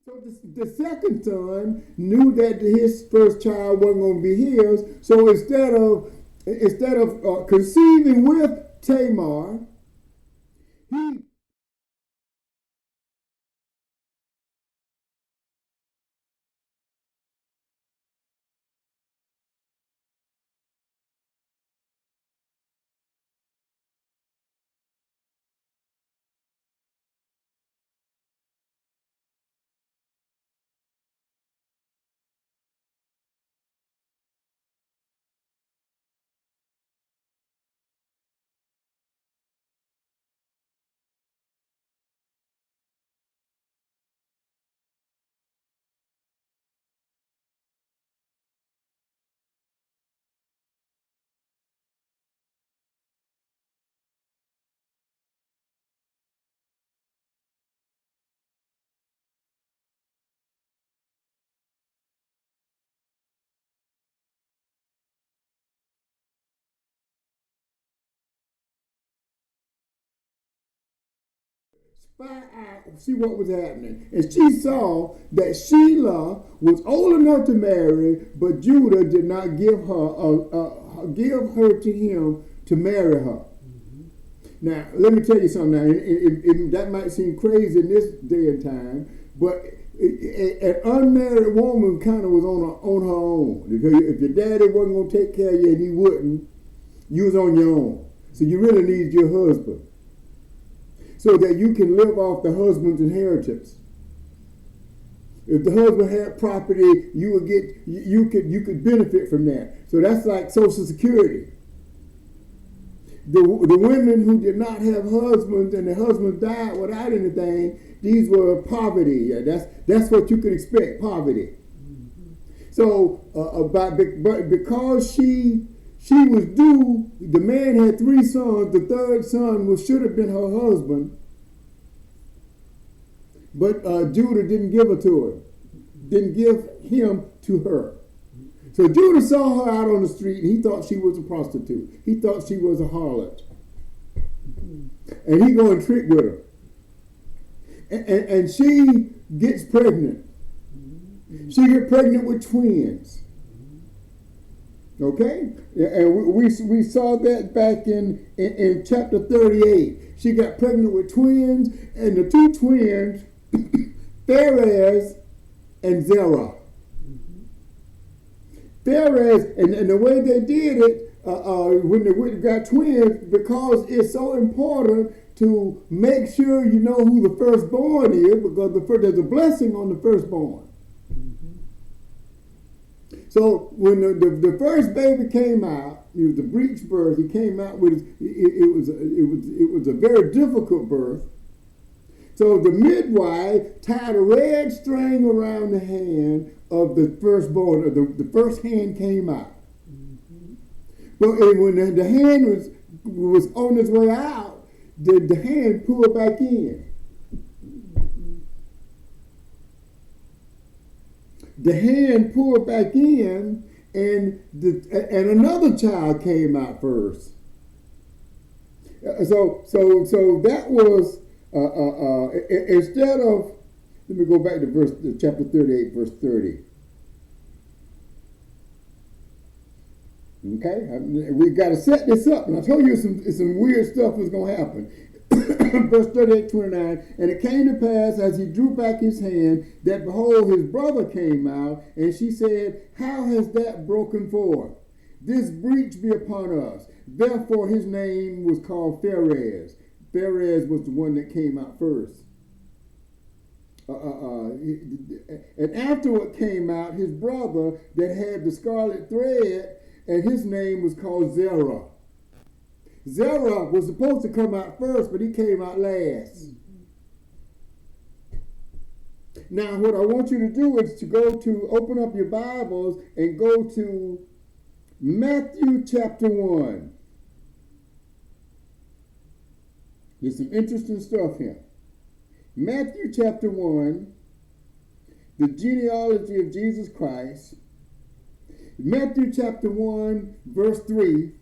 So the second son knew that his first child wasn't going to be his. So instead of conceiving with Tamar, he spy out, see what was happening. And she saw that Sheila was old enough to marry, but Judah did not give her to him to marry her. Now, let me tell you something. Now, that might seem crazy in this day and time, but an unmarried woman kind of was on her own. If your daddy wasn't going to take care of you and he wouldn't, you was on your own. So you really need your husband, so that you can live off the husband's inheritance. If the husband had property, you could benefit from that. So that's like Social Security. The women who did not have husbands and the husbands died without anything, these were poverty. Yeah, that's what you could expect, poverty. So, but because she was due, the man had 3 sons. The third son should have been her husband, but Judah didn't give her to her, didn't give him to her. So Judah saw her out on the street, and he thought she was a prostitute. He thought she was a harlot, and he go and trick with her, and she gets pregnant. She get pregnant with twins. Okay, and we saw that back in chapter 38. She got pregnant with twins, and the 2 twins, Perez and Zerah. Perez, and the way they did it, when they got twins, because it's so important to make sure you know who the firstborn is, because there's a blessing on the firstborn. So when the first baby came out, it was a breech birth. He came out with it was a very difficult birth. So the midwife tied a red string around the hand of the firstborn. The first hand came out. But when the hand was on its way out, the hand pulled back in. The hand pulled back in, and another child came out first. So that was instead of, let me go back to chapter 38, verse 30. Okay, we got to set this up, and I told you some weird stuff was going to happen. Verse 38, 29, and it came to pass as he drew back his hand that behold, his brother came out, and she said, how has that broken forth? This breach be upon us. Therefore his name was called Pharez. Pharez was the one that came out first. And afterward came out his brother that had the scarlet thread, and his name was called Zerah. Zerah was supposed to come out first, but he came out last. Now, what I want you to do is to open up your Bibles and go to Matthew chapter 1. There's some interesting stuff here. Matthew chapter 1, the genealogy of Jesus Christ. Matthew chapter 1, verse 3.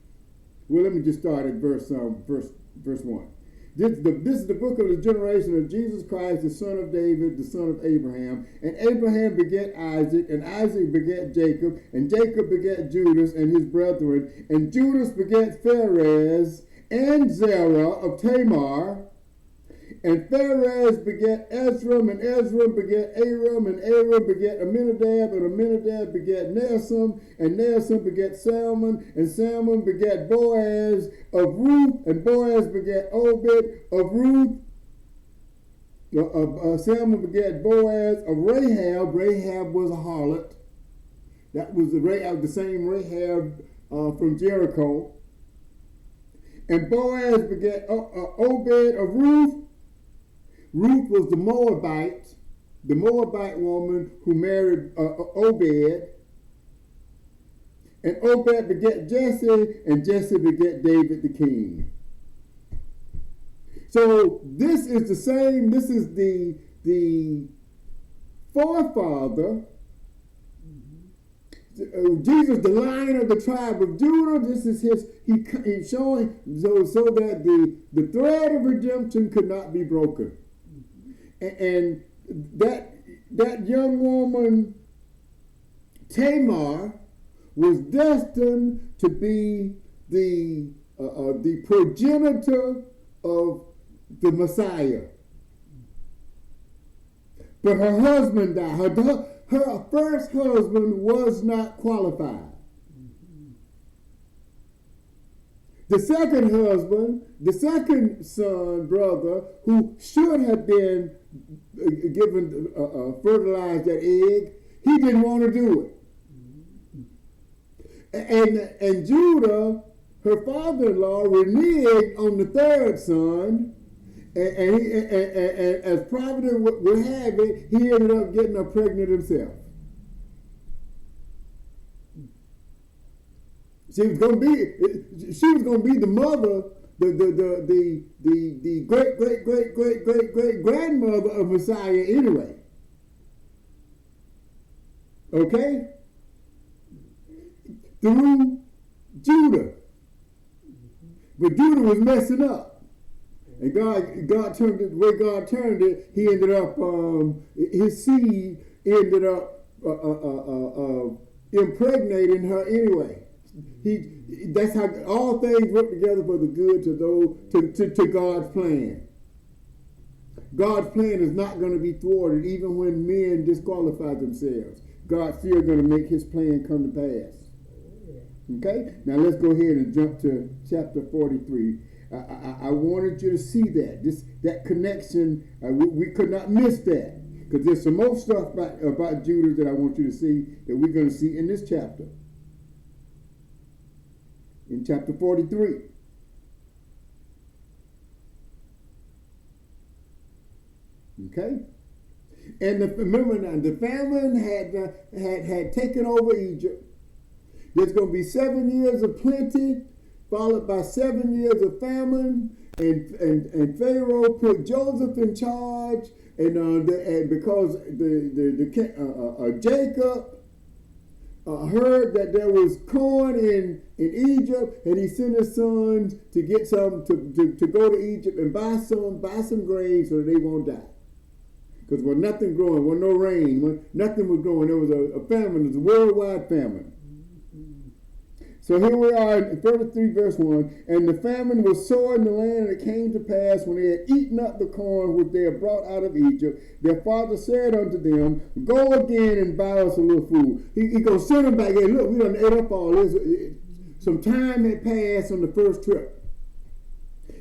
Well, let me just start at verse 1. This is the book of the generation of Jesus Christ, the son of David, the son of Abraham. And Abraham begat Isaac, and Isaac begat Jacob, and Jacob begat Judas and his brethren. And Judas begat Pharez and Zerah of Tamar. And Pharez begat Ezram, and Ezram begat Aram, and Aram begat Aminadab, and Aminadab begat Nahshon, and Nahshon begat Salmon, and Salmon begat Boaz of Ruth, and Boaz begat Obed of Ruth. Salmon begat Boaz of Rahab. Rahab was a harlot. That was the same Rahab from Jericho. And Boaz begat Obed of Ruth. Ruth was the Moabite woman who married Obed. And Obed begat Jesse, and Jesse begat David the king. So this is the same. This is the forefather. Jesus, the Lion of the tribe of Judah. This is he's showing so that the thread of redemption could not be broken. And that young woman, Tamar, was destined to be the progenitor of the Messiah. But her husband died. Her first husband was not qualified. The second husband, the second son, brother, who should have been given, fertilized that egg, he didn't want to do it. And Judah, her father-in-law, reneged on the third son, and as Providence would have it, he ended up getting her pregnant himself. She was going to be the mother, the great grandmother of Messiah anyway. Okay? Through Judah. But Judah was messing up. And God turned it, the way God turned it, he ended up, his seed ended up impregnating her anyway. That's how all things work together for the good to those to God's plan. God's plan is not going to be thwarted even when men disqualify themselves. God's still going to make his plan come to pass. Okay? Now let's go ahead and jump to chapter 43. I wanted you to see that connection. We could not miss that, because there's some more stuff about Judah that I want you to see that we're going to see in this chapter. In chapter 43. Okay? And remember now, the famine had taken over Egypt. There's going to be 7 years of plenty, followed by 7 years of famine. And Pharaoh put Joseph in charge, and because Jacob heard that there was corn in Egypt, and he sent his sons to get some to go to Egypt and buy some grain so that they won't die. Because there was nothing growing, there was no rain, nothing was growing. There was a famine, it was a worldwide famine. So here we are in 33 verse 1. And the famine was sore in the land, and it came to pass when they had eaten up the corn which they had brought out of Egypt, their father said unto them, Go again and buy us a little food. He going to send them back. Hey, look, we done ate up all this. Some time had passed on the first trip.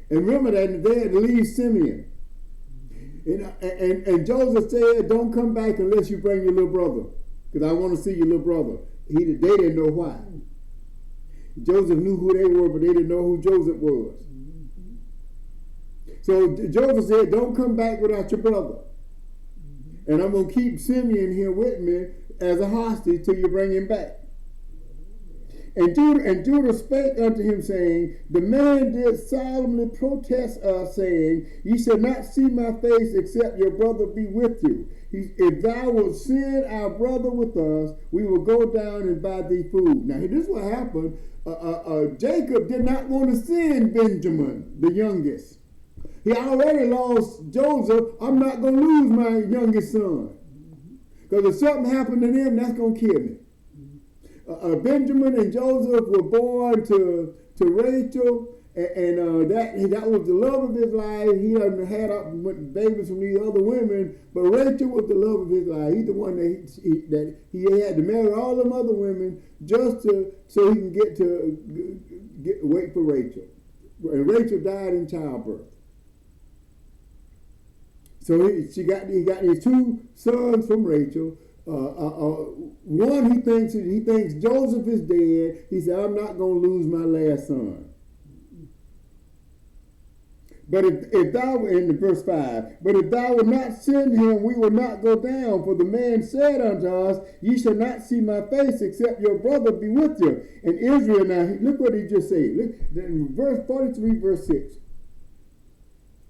And remember that they had to leave Simeon. And Joseph said, Don't come back unless you bring your little brother, because I want to see your little brother. They didn't know why. Joseph knew who they were, but they didn't know who Joseph was. So Joseph said, Don't come back without your brother. And I'm going to keep Simeon here with me as a hostage till you bring him back. And Judah spake unto him, saying, The man did solemnly protest us, saying, Ye shall not see my face, except your brother be with you. If thou wilt send our brother with us, we will go down and buy thee food. Now, this is what happened. Jacob did not want to send Benjamin, the youngest. He already lost Joseph. I'm not going to lose my youngest son. Because if something happened to them, that's going to kill me. Benjamin and Joseph were born to Rachel, and that was the love of his life. He had babies from these other women, but Rachel was the love of his life. He's the one that he had to marry all them other women just so he can wait for Rachel. And Rachel died in childbirth. So he got these two sons from Rachel. One he thinks Joseph is dead. He said, I'm not going to lose my last son. But if thou, in verse 5, but if thou wilt not send him, we will not go down. For the man said unto us, ye shall not see my face, except your brother be with you. And Israel, now, look what he just said. Look, in verse 43, verse 6.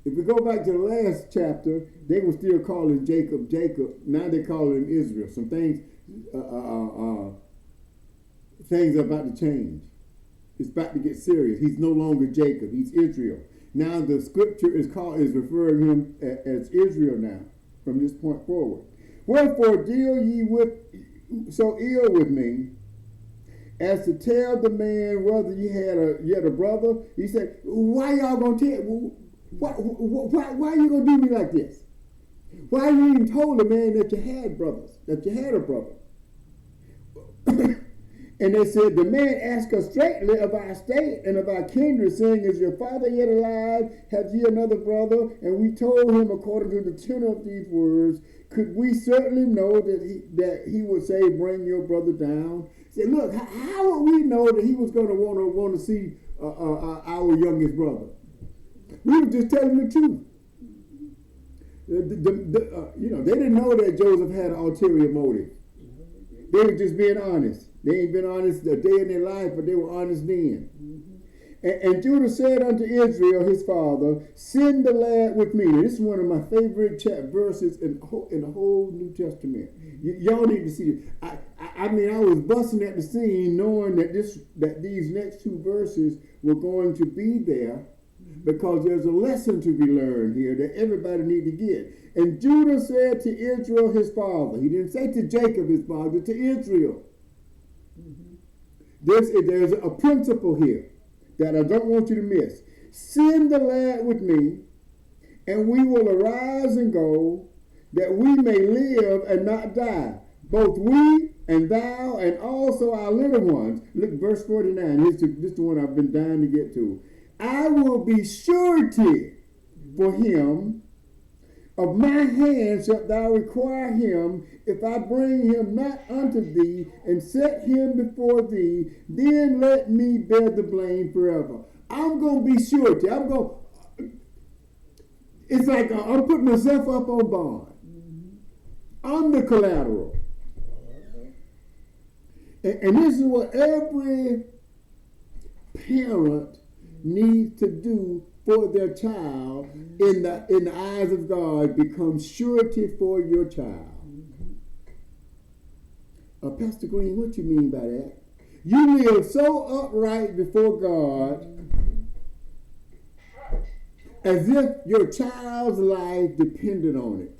If we go back to the last chapter, they were still calling Jacob, Jacob. Now they call him Israel. Some things are about to change. It's about to get serious. He's no longer Jacob. He's Israel. Now the scripture is referring him as Israel now, from this point forward. Wherefore deal ye so ill with me, as to tell the man whether ye had a brother. He said, why y'all gonna tell? Why are you gonna do me like this? Why you even told the man that you had brothers, that you had a brother? And they said, the man asked us straightly of our state and of our kindred, saying, is your father yet alive? Have ye another brother? And we told him according to the tenor of these words. Could we certainly know that he would say, bring your brother down? He said, look, how would we know that he was going to want to see our youngest brother? We were just telling the truth. They didn't know that Joseph had an ulterior motive. They were just being honest. They ain't been honest a day in their life, but they were honest then. And Judah said unto Israel, his father, send the lad with me. Now, this is one of my favorite verses in the whole New Testament. Y'all need to see it. I was busting at the seam knowing that these next two verses were going to be there, because there's a lesson to be learned here that everybody need to get. And Judah said to Israel, his father. He didn't say to Jacob, his father, to Israel. There's a principle here that I don't want you to miss. Send the lad with me, and we will arise and go, that we may live and not die, both we and thou, and also our little ones. Look, verse 49. This is the one I've been dying to get to. I will be surety for him. Of my hand shalt thou require him, if I bring him not unto thee, and set him before thee, then let me bear the blame forever. I'm going to be surety. It's like I'm putting myself up on bond. I'm the collateral. And this is what every parent needs to do for their child in the eyes of God. Become surety for your child. Pastor Green, what you mean by that? You live so upright before God as if your child's life depended on it.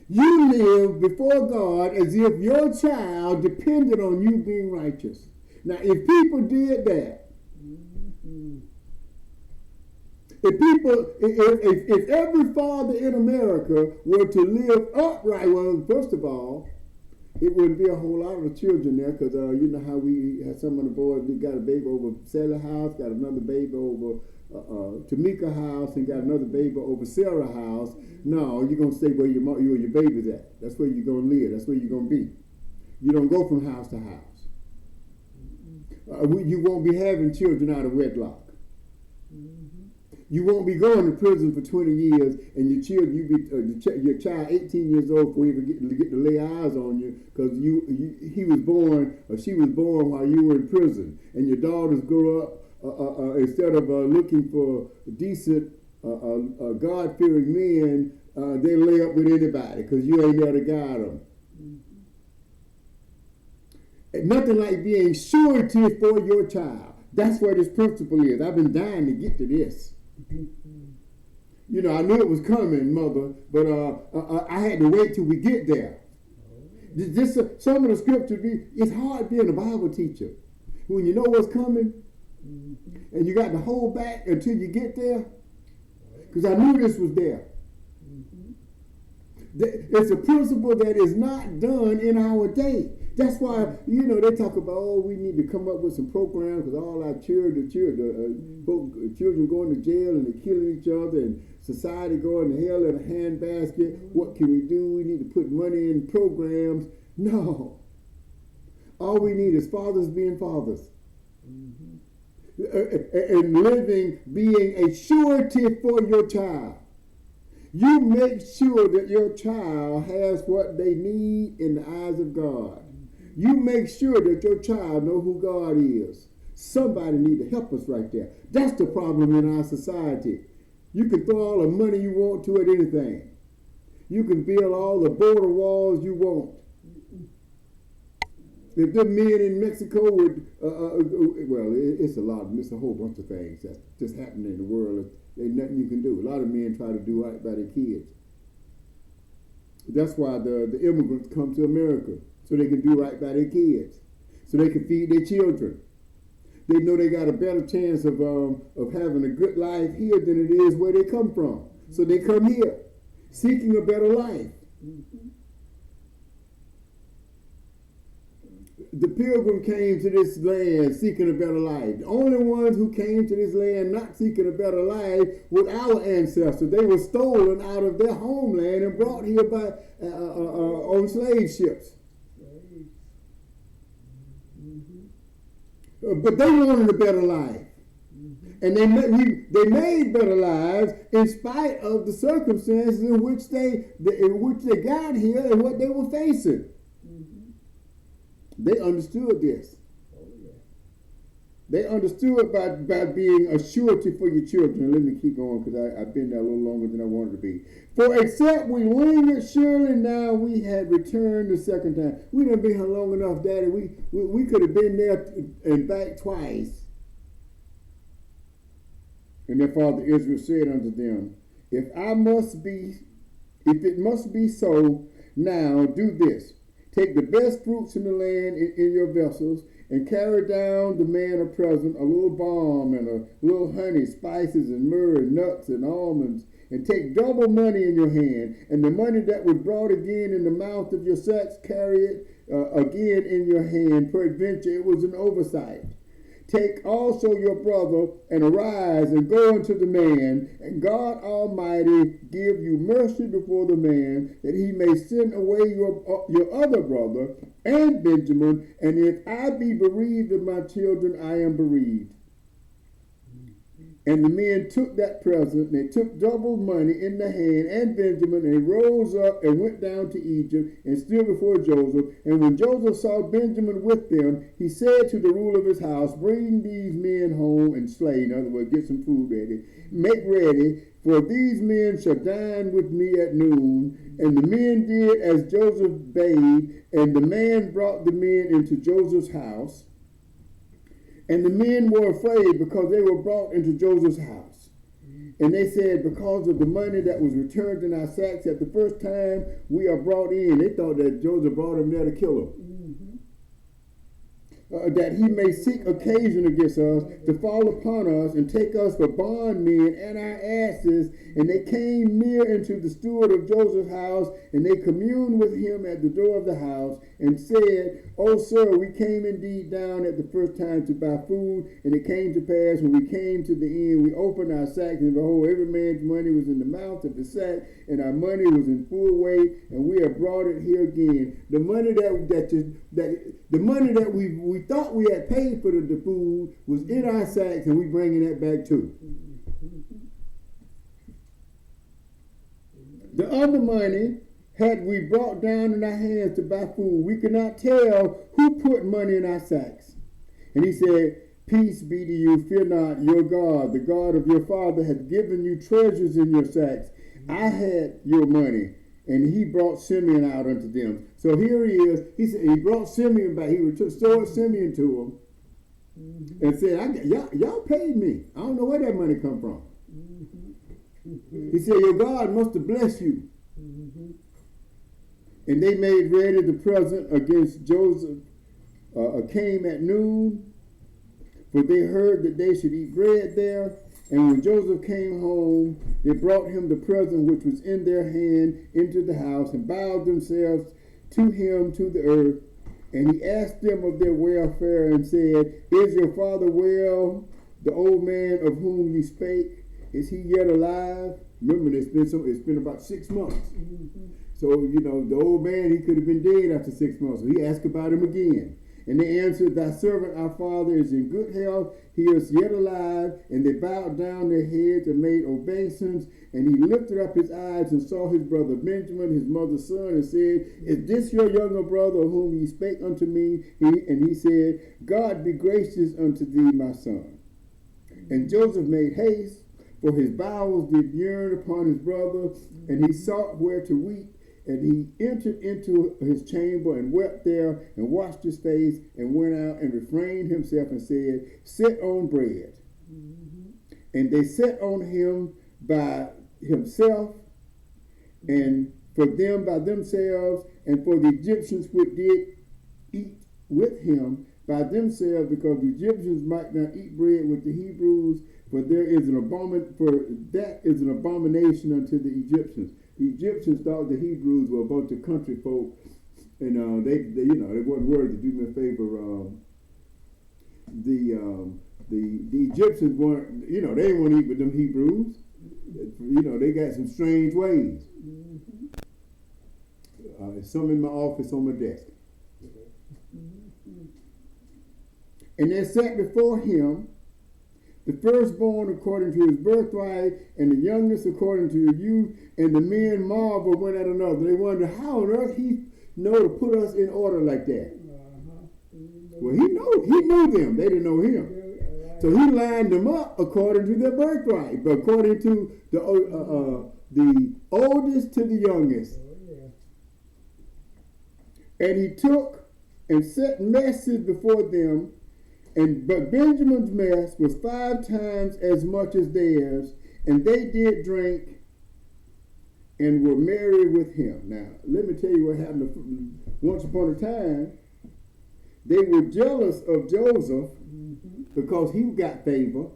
You live before God as if your child depended on you being righteous. Now, if people did that, if every father in America were to live upright, well, first of all, it wouldn't be a whole lot of children there, because you know how we had some of the boys, we got a baby over Sally's house, got another baby over Tamika house, and got another baby over Sarah house. No, you're going to stay where you and your baby's at. That's where you're going to live. That's where you're going to be. You don't go from house to house. You won't be having children out of wedlock. You won't be going to prison for 20 years, and your child 18 years old before you even get to lay eyes on you, because he was born or she was born while you were in prison, and your daughters grow up instead of looking for decent, God-fearing men, they lay up with anybody because you ain't there to guide them. Nothing like being surety for your child. That's where this principle is. I've been dying to get to this. You know, I knew it was coming, Mother, but I had to wait till we get there. Some of the scripture it's hard being a Bible teacher when you know what's coming, and you got to hold back until you get there. Because I knew this was there. It's a principle that is not done in our day. That's why, you know, they talk about, we need to come up with some programs because all our children going to jail and they're killing each other and society going to hell in a handbasket. What can we do? We need to put money in programs. No. All we need is fathers being fathers. And living, being a surety for your child. You make sure that your child has what they need in the eyes of God. You make sure that your child know who God is. Somebody need to help us right there. That's the problem in our society. You can throw all the money you want to at anything. You can build all the border walls you want. If the men in Mexico would, it's a whole bunch of things that's just happening in the world. There's nothing you can do. A lot of men try to do right by their kids. That's why the immigrants come to America, so they can do right by their kids, so they can feed their children. They know they got a better chance of having a good life here than it is where they come from. So they come here, seeking a better life. The pilgrim came to this land seeking a better life. The only ones who came to this land not seeking a better life were our ancestors. They were stolen out of their homeland and brought here by on slave ships. But they wanted a better life. And they made better lives in spite of the circumstances in which they got here and what they were facing. They understood this. They understood by being a surety for your children. Let me keep going because I've been there a little longer than I wanted to be. For except we lingered, surely now we had returned the second time. We done been here long enough, Daddy. We could have been there and back twice. And their father Israel said unto them, If it must be so, now do this. Take the best fruits in the land in your vessels, and carry down the man a present, a little balm and a little honey, spices and myrrh, and nuts and almonds, and take double money in your hand, and the money that was brought again in the mouth of your sacks, carry it again in your hand. Peradventure it was an oversight. Take also your brother, and arise, and go unto the man, and God Almighty give you mercy before the man, that he may send away your other brother, and Benjamin, and if I be bereaved of my children, I am bereaved. And the men took that present, and they took double money in the hand, and Benjamin, and he rose up and went down to Egypt, and stood before Joseph. And when Joseph saw Benjamin with them, he said to the ruler of his house, Bring these men home and slay. In other words, get some food ready. Make ready, for these men shall dine with me at noon. And the men did as Joseph bade, and the man brought the men into Joseph's house. And the men were afraid because they were brought into Joseph's house. And they said, because of the money that was returned in our sacks at the first time we are brought in. They thought that Joseph brought them there to kill them. That he may seek occasion against us to fall upon us and take us for bondmen and our asses. And they came near unto the steward of Joseph's house, and they communed with him at the door of the house, and said, O sir, we came indeed down at the first time to buy food, and it came to pass when we came to the end, we opened our sacks, and behold, every man's money was in the mouth of the sack, and our money was in full weight, and we have brought it here again. The money that we thought we had paid for the food was in our sacks, and we bringing that back too. The other money had we brought down in our hands to buy food. We could not tell who put money in our sacks. And he said, Peace be to you, fear not, your God, the God of your father, hath given you treasures in your sacks. I had your money. And he brought Simeon out unto them. So here he is. He said he brought Simeon back. He restored Simeon to him. and said, y'all paid me. I don't know where that money come from. He said, your God must have blessed you. And they made ready the present against Joseph, came at noon, for they heard that they should eat bread there. And when Joseph came home, they brought him the present which was in their hand into the house, and bowed themselves to him to the earth. And he asked them of their welfare, and said, is your father well? The old man of whom you spake, is he yet alive? Remember, it's been about 6 months. So, the old man, he could have been dead after 6 months. So he asked about him again. And they answered, thy servant, our father, is in good health. He is yet alive. And they bowed down their heads and made obeisance. And he lifted up his eyes and saw his brother Benjamin, his mother's son, and said, is this your younger brother whom ye spake unto me? And he said, God be gracious unto thee, my son. And Joseph made haste, for his bowels did yearn upon his brother, and he sought where to weep. And he entered into his chamber and wept there and washed his face and went out and refrained himself and said, set on bread. And they set on him by himself, and for them by themselves, and for the Egyptians which did eat with him by themselves, because the Egyptians might not eat bread with the Hebrews, for that is an abomination unto the Egyptians. The Egyptians thought the Hebrews were a bunch of country folk, and they wasn't worried to do me a favor. The Egyptians weren't, they didn't want to eat with them Hebrews. They got some strange ways. Some in my office on my desk. And they sat before him, the firstborn according to his birthright, and the youngest according to his youth. And the men marveled one at another. They wondered how on earth he know to put us in order like that. Well, he knew them. They didn't know him. So he lined them up according to their birthright, but according to the oldest to the youngest. And he took and set messes before them. But Benjamin's mess was 5 times as much as theirs, and they did drink and were merry with him. Now, let me tell you what happened. Once upon a time, they were jealous of Joseph because he got favor.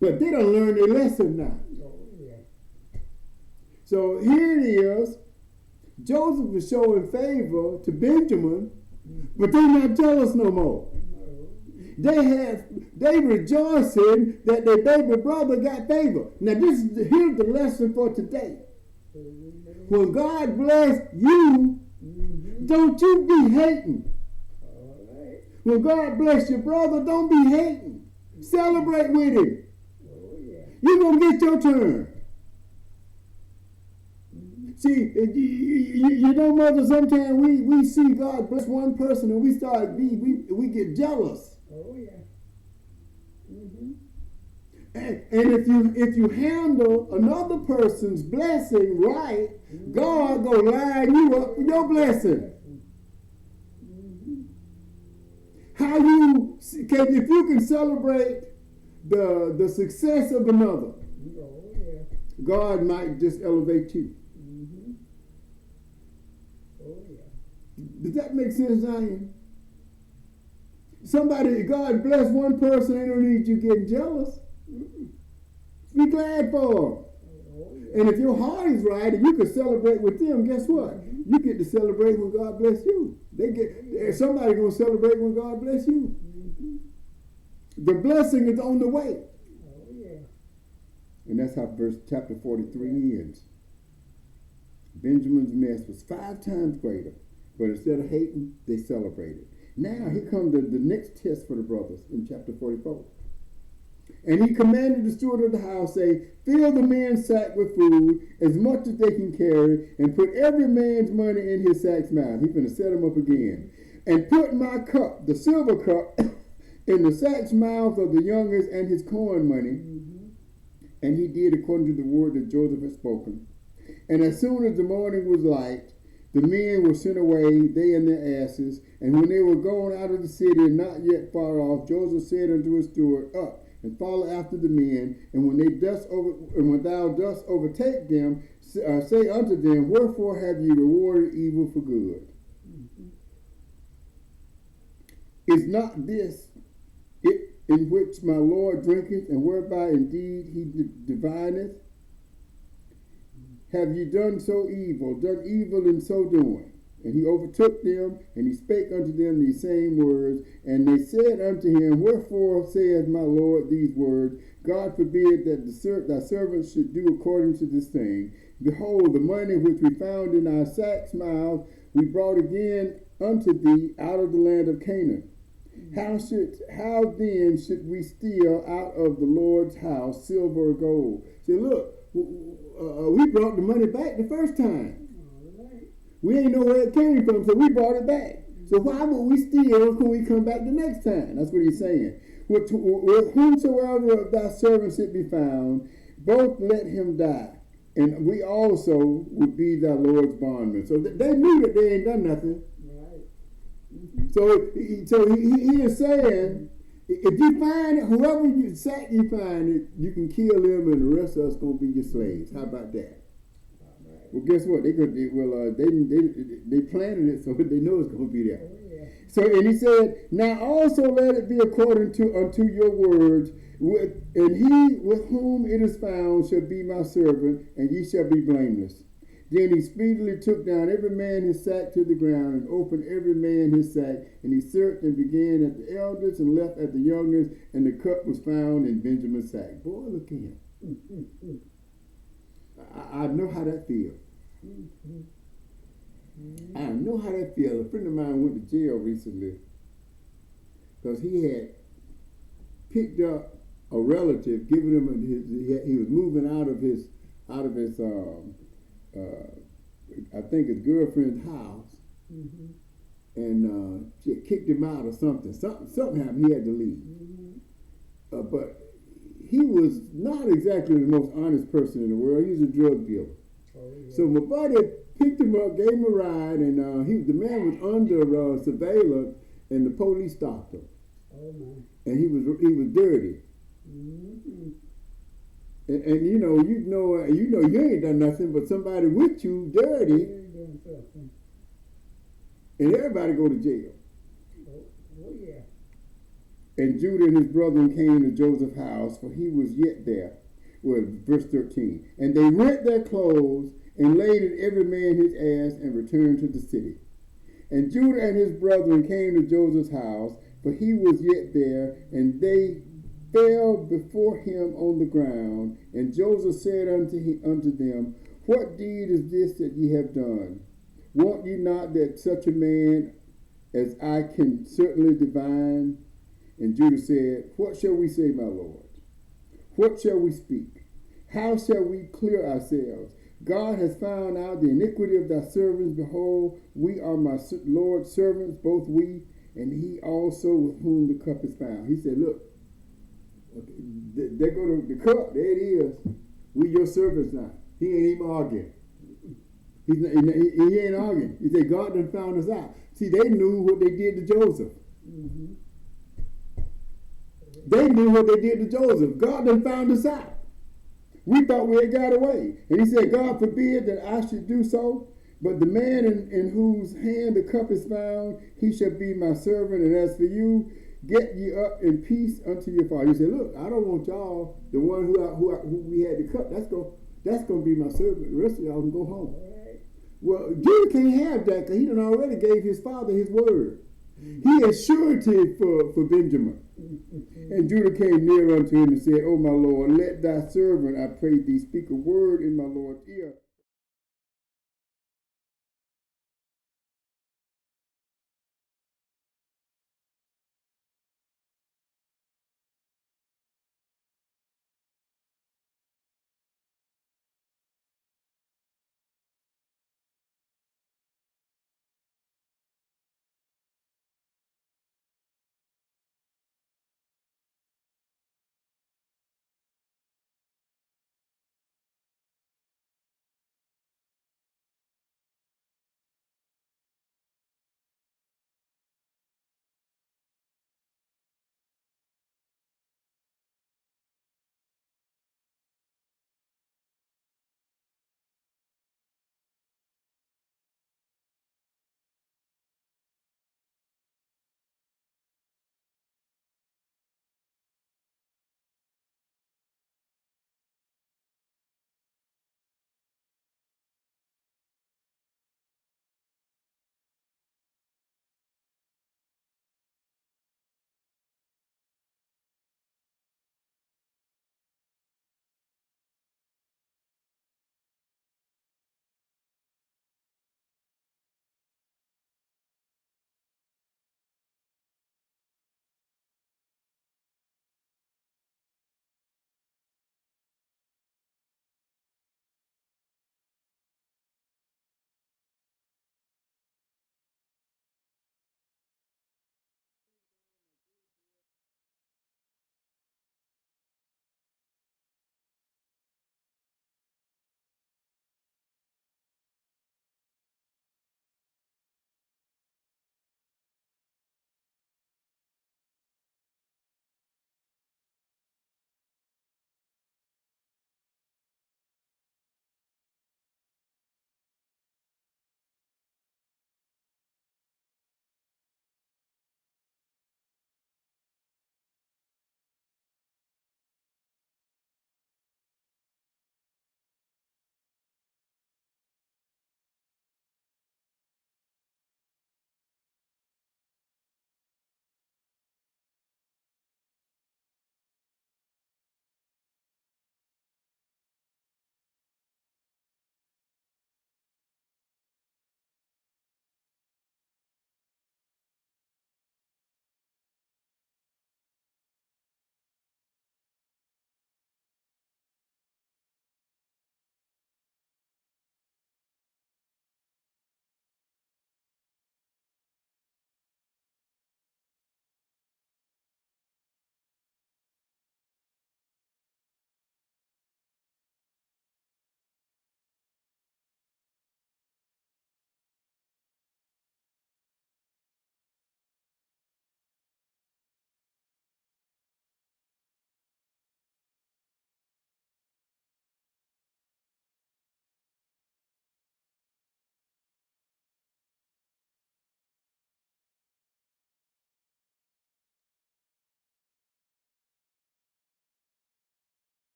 But they don't learn their lesson now. So here it is. Joseph is showing favor to Benjamin, but they're not jealous no more. They rejoicing that their baby brother got favor. Now here's the lesson for today. When God bless you, don't you be hating. When God bless your brother, don't be hating. Celebrate with him. You're going to get your turn. See, Mother, sometimes we see God bless one person and we get jealous. Oh yeah. And if you handle another person's blessing right, God gonna line you up for your blessing. If you can celebrate the success of another, God might just elevate you. Does that make sense, Zion? God bless one person, they don't need you getting jealous. Be glad for them. And if your heart is right and you can celebrate with them, guess what? You get to celebrate when God bless you. Somebody going to celebrate when God bless you. The blessing is on the way. And that's how chapter 43 ends. Benjamin's mess was 5 times greater. But instead of hating, they celebrated. Now, here comes the next test for the brothers in chapter 44. And he commanded the steward of the house, say, fill the men's sack with food, as much as they can carry, and put every man's money in his sack's mouth. He's going to set him up again. And put my cup, the silver cup, in the sack's mouth of the youngest and his coin money. And he did according to the word that Joseph had spoken. And as soon as the morning was light, the men were sent away, they and their asses. And when they were gone out of the city and not yet far off, Joseph said unto his steward, Up and follow after the men. And when thou dost overtake them, say unto them, Wherefore have ye rewarded evil for good? Is not this it in which my Lord drinketh, and whereby indeed he divineth? Have ye done evil in so doing? And he overtook them, and he spake unto them these same words. And they said unto him, Wherefore saith my Lord these words? God forbid that thy servants should do according to this thing. Behold, the money which we found in our sacks' mouths we brought again unto thee out of the land of Canaan. How then should we steal out of the Lord's house silver or gold? See, look, we brought the money back the first time. Right. We ain't know where it came from, so we brought it back. So why would we steal when we come back the next time? That's what he's saying. With whomsoever of thy servants it be found, both let him die, and we also would be thy Lord's bondmen. So they knew that they ain't done nothing. Right. So he is saying, if you find it, whoever you find it, you can kill them, and the rest of us gonna be your slaves. How about that? Right. Well, guess what? They planted it, so they know it's gonna be there. Oh, yeah. So, and he said, now also let it be according unto your words, and he with whom it is found shall be my servant, and ye shall be blameless. Then he speedily took down every man his sack to the ground, and opened every man his sack. And he searched and began at the eldest and left at the youngest, and the cup was found in Benjamin's sack. Boy, look at him. I know how that feels. I know how that feels. A friend of mine went to jail recently because he had picked up a relative, giving him he was moving out of his I think his girlfriend's house, and she had kicked him out or something. Something happened. He had to leave. But he was not exactly the most honest person in the world. He was a drug dealer. Oh, yeah. So my buddy picked him up, gave him a ride, and the man was under surveillance, and the police stopped him. Oh my! And he was dirty. Mm-hmm. And you know you ain't done nothing, but somebody with you dirty, and everybody go to jail. Oh yeah. And Judah and his brethren came to Joseph's house, for he was yet there. Well, verse 13. And they rent their clothes and laded every man his ass and returned to the city. And Judah and his brethren came to Joseph's house, for he was yet there, and they fell before him on the ground. And Joseph said unto them, What deed is this that ye have done? Wot ye not that such a man as I can certainly divine? And Judah said, What shall we say, my Lord? What shall we speak? How shall we clear ourselves? God has found out the iniquity of thy servants. Behold, we are my Lord's servants, both we and he also with whom the cup is found. He said, Look, there go the cup. There it is. We your servants now. He ain't even arguing. He ain't arguing. He said, God done found us out. See, they knew what they did to Joseph. Mm-hmm. They knew what they did to Joseph. God done found us out. We thought we had got away. And he said, God forbid that I should do so. But the man in whose hand the cup is found, he shall be my servant. And as for you, get ye up in peace unto your father. He said, Look, I don't want y'all, the one who we had the cup, that's going to be my servant. The rest of y'all can go home. Right. Well, Judah can't have that because he done already gave his father his word. He is surety for Benjamin. And Judah came near unto him and said, O my Lord, let thy servant, I pray thee, speak a word in my Lord's ear.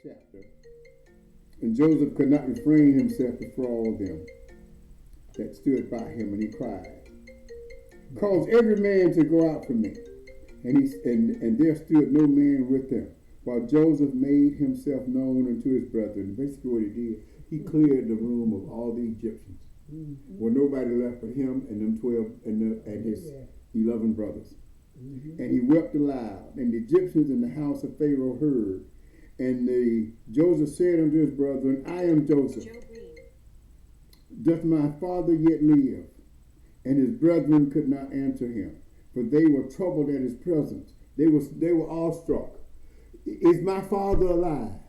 chapter. And Joseph could not refrain himself before all them that stood by him, and he cried, "Cause every man to go out from me." And there stood no man with them, while Joseph made himself known unto his brethren. Basically what he did, he cleared the room of all the Egyptians. Well, nobody left but him and them 12 and his 11 brothers. And he wept aloud, and the Egyptians in the house of Pharaoh heard. And Joseph said unto his brethren, "I am Joseph. Doth my father yet live?" And his brethren could not answer him, for they were troubled at his presence. They were awestruck. "Is my father alive?"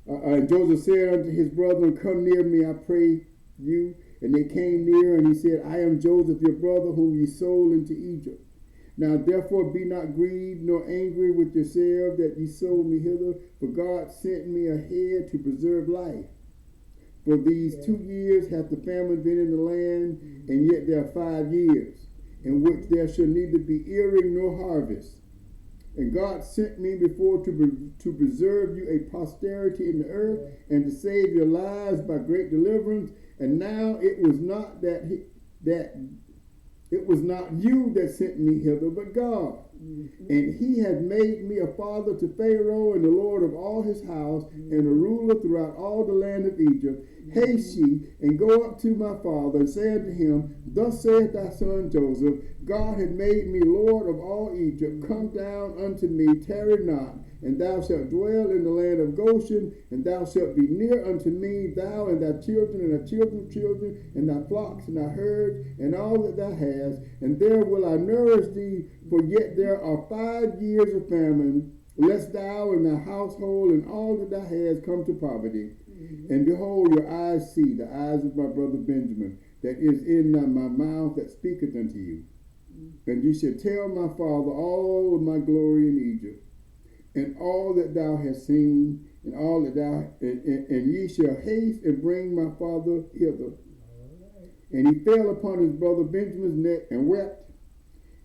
And Joseph said unto his brethren, "Come near me, I pray you." And they came near, and he said, "I am Joseph, your brother, whom ye sold into Egypt. Now therefore be not grieved nor angry with yourselves that ye sold me hither, for God sent me ahead to preserve life. For these 2 years hath the famine been in the land, and yet there are 5 years, in which there shall neither be earing nor harvest. And God sent me before to preserve you a posterity in the earth, and to save your lives by great deliverance. And now it was not it was not you that sent me hither, but God. And he hath made me a father to Pharaoh, and the Lord of all his house, and a ruler throughout all the land of Egypt. Haste ye, and go up to my father, and say unto him, Thus saith thy son Joseph, God hath made me Lord of all Egypt. Come down unto me, tarry not, and thou shalt dwell in the land of Goshen, and thou shalt be near unto me, thou and thy children, and thy children's children, and thy flocks, and thy herds, and all that thou hast, and there will I nourish thee, for yet there are 5 years of famine, lest thou and thy household and all that thou hast come to poverty. And behold, your eyes see, the eyes of my brother Benjamin, that is in my mouth that speaketh unto you. And ye shall tell my father all of my glory in Egypt, and all that thou hast seen, and all that and ye shall haste and bring my father hither. And he fell upon his brother Benjamin's neck and wept,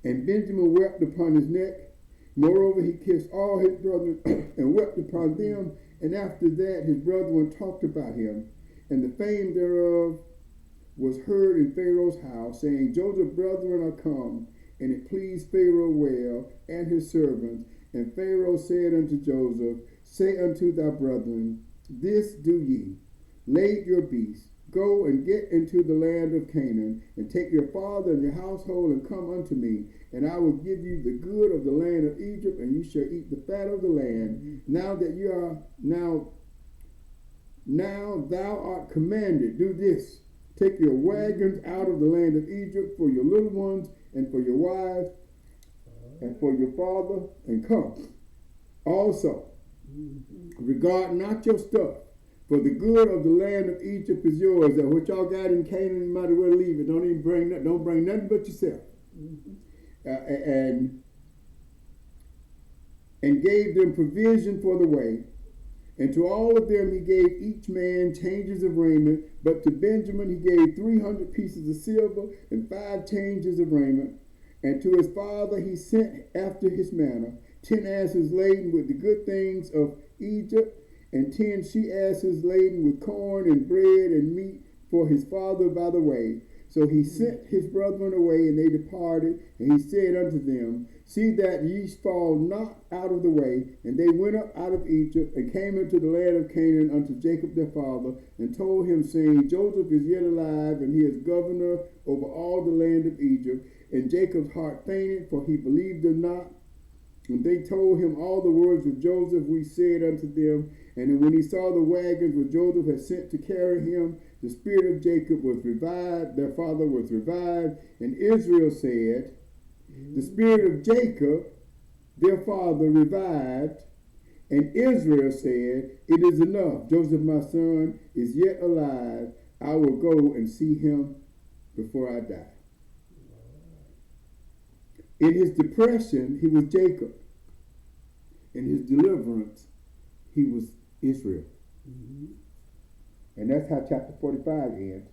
and Benjamin wept upon his neck. Moreover, he kissed all his brethren and wept upon them. And after that, his brethren talked about him, and the fame thereof was heard in Pharaoh's house, saying, Joseph's brethren are come. And it pleased Pharaoh well, and his servants. And Pharaoh said unto Joseph, Say unto thy brethren, This do ye, lade your beasts, go and get into the land of Canaan, and take your father and your household, and come unto me, and I will give you the good of the land of Egypt, and you shall eat the fat of the land. Now thou art commanded, do this, take your wagons out of the land of Egypt for your little ones, and for your wives, and for your father, and come. Also, regard not your stuff, for the good of the land of Egypt is yours. And what y'all got in Canaan, you might as well leave it. Don't bring nothing but yourself. And gave them provision for the way. And to all of them he gave each man changes of raiment. But to Benjamin he gave 300 pieces of silver and 5 changes of raiment. And to his father he sent after his manner 10 asses laden with the good things of Egypt, and 10 she-asses laden with corn and bread and meat for his father by the way. So he sent his brethren away, and they departed. And he said unto them, See that ye fall not out of the way. And they went up out of Egypt, and came into the land of Canaan unto Jacob their father, and told him, saying, Joseph is yet alive, and he is governor over all the land of Egypt. And Jacob's heart fainted, for he believed them not. And they told him all the words of Joseph. We said unto them, and when he saw the wagons which Joseph had sent to carry him, the spirit of Jacob was revived, their father was revived. And Israel said, The spirit of Jacob, their father, revived. And Israel said, It is enough. Joseph, my son, is yet alive. I will go and see him before I die. In his depression, he was Jacob. In his deliverance, he was Israel. And that's how chapter 45 ends.